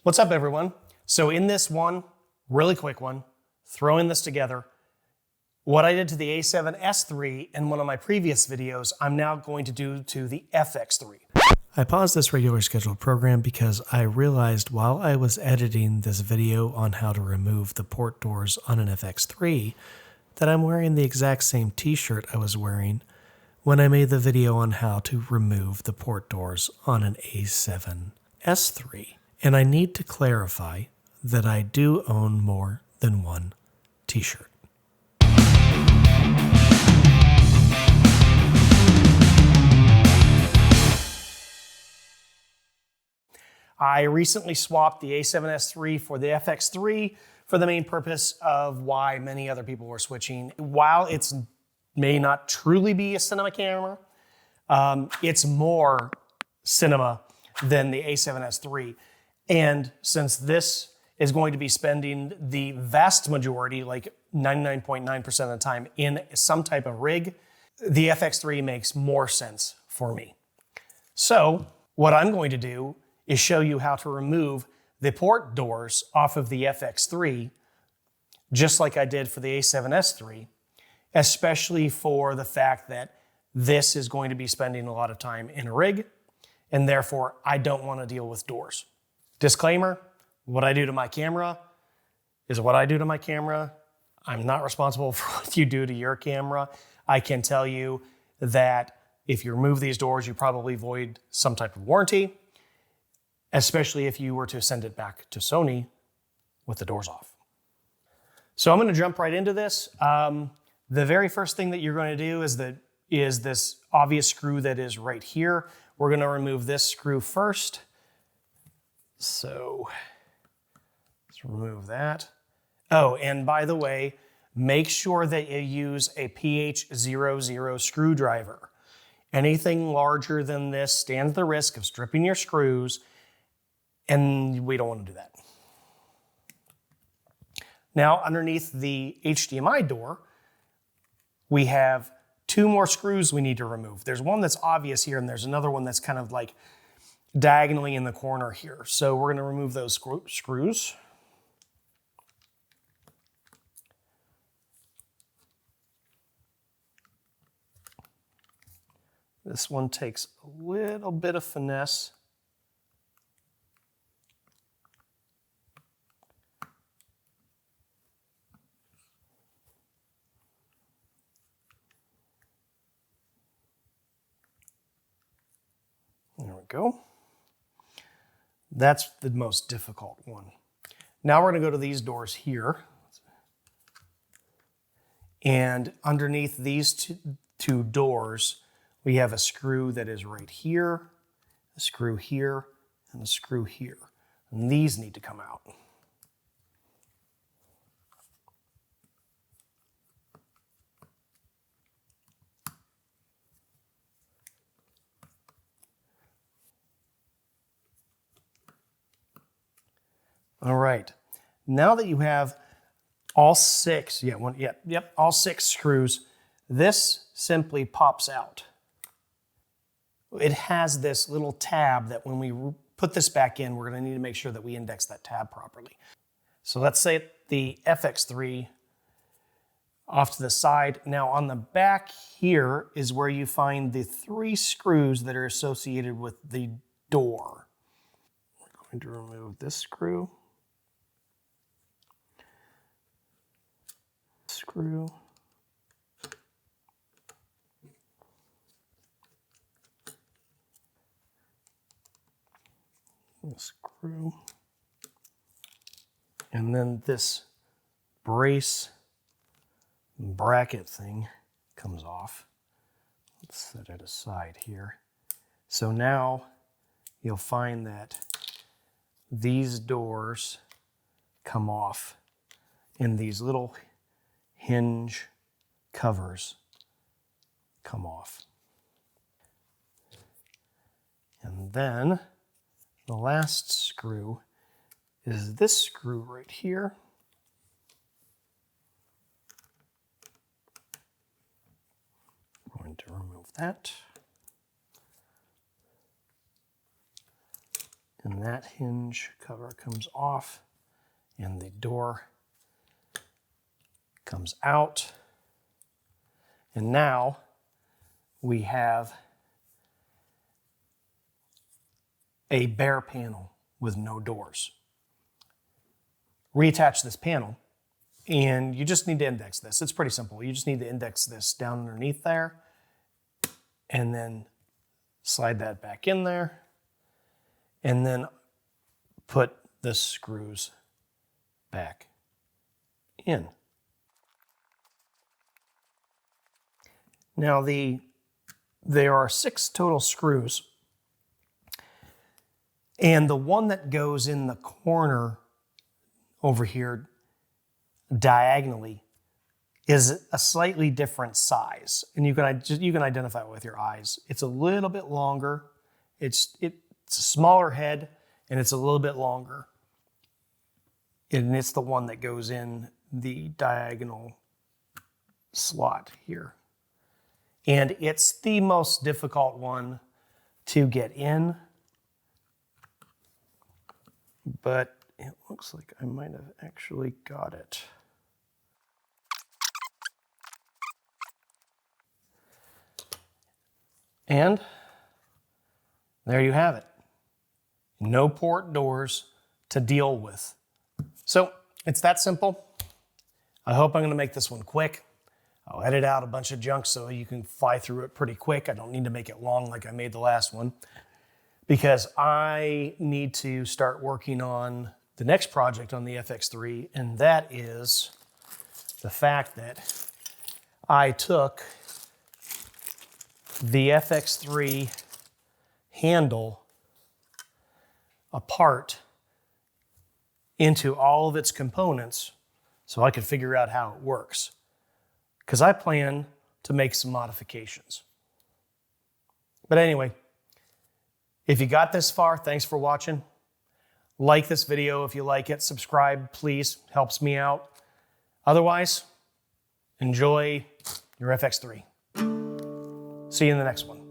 What's up, everyone? So in this one, really quick one, throwing this together, what I did to the A7S III in one of my previous videos, I'm now going to do to the FX3. I paused this regular scheduled program because I realized while I was editing this video on how to remove the port doors on an FX3 that I'm wearing the exact same t-shirt I was wearing when I made the video on how to remove the port doors on an A7S III. And I need to clarify that I do own more than one t-shirt. I recently swapped the A7S III for the FX3 for the main purpose of why many other people were switching. While it may not truly be a cinema camera, it's more cinema than the A7S III. And since this is going to be spending the vast majority, like 99.9% of the time, in some type of rig, the FX3 makes more sense for me. So what I'm going to do is show you how to remove the port doors off of the FX3, just like I did for the A7S III, especially for the fact that this is going to be spending a lot of time in a rig, and therefore I don't want to deal with doors. Disclaimer, what I do to my camera is what I do to my camera. I'm not responsible for what you do to your camera. I can tell you that if you remove these doors, you probably void some type of warranty, especially if you were to send it back to Sony with the doors off. So I'm going to jump right into this. The very first thing that you're going to do is this obvious screw that is right here. We're going to remove this screw first. So let's remove that. Oh, and by the way, make sure that you use a PH00 screwdriver. Anything larger than this stands the risk of stripping your screws, and we don't want to do that. Now, underneath the HDMI door, we have two more screws we need to remove. There's one that's obvious here, and there's another one that's kind of like diagonally in the corner here. So we're going to remove those screws. This one takes a little bit of finesse. There we go. That's the most difficult one. Now we're going to go to these doors here. And underneath these two doors, we have a screw that is right here, a screw here, and a screw here. And these need to come out. All right, now that you have all six, all six screws, this simply pops out. It has this little tab that when we put this back in, we're going to need to make sure that we index that tab properly. So let's say the FX3 off to the side. Now on the back here is where you find the three screws that are associated with the door. We're going to remove this screw. Screw. Screw. And then this brace bracket thing comes off. Let's set it aside here. So now you'll find that these doors come off and these little hinge covers come off. And then the last screw is this screw right here. I'm going to remove that. And that hinge cover comes off and the door comes out. And now we have a bare panel with no doors. Reattach this panel, and you just need to index this. It's pretty simple. You just need to index this down underneath there, and then slide that back in there, and then put the screws back in. Now there are 6 total screws, and the one that goes in the corner over here diagonally is a slightly different size, and you can identify it with your eyes. It's a little bit longer. It's a smaller head, and it's a little bit longer, and it's the one that goes in the diagonal slot here. And it's the most difficult one to get in, but it looks like I might have actually got it. And there you have it. No port doors to deal with. So it's that simple. I hope I'm going to make this one quick. I'll edit out a bunch of junk so you can fly through it pretty quick. I don't need to make it long like I made the last one, because I need to start working on the next project on the FX3, and that is the fact that I took the FX3 handle apart into all of its components so I could figure out how it works, because I plan to make some modifications. But anyway, if you got this far, thanks for watching. Like this video if you like it. Subscribe, please. Helps me out. Otherwise, enjoy your FX3. See you in the next one.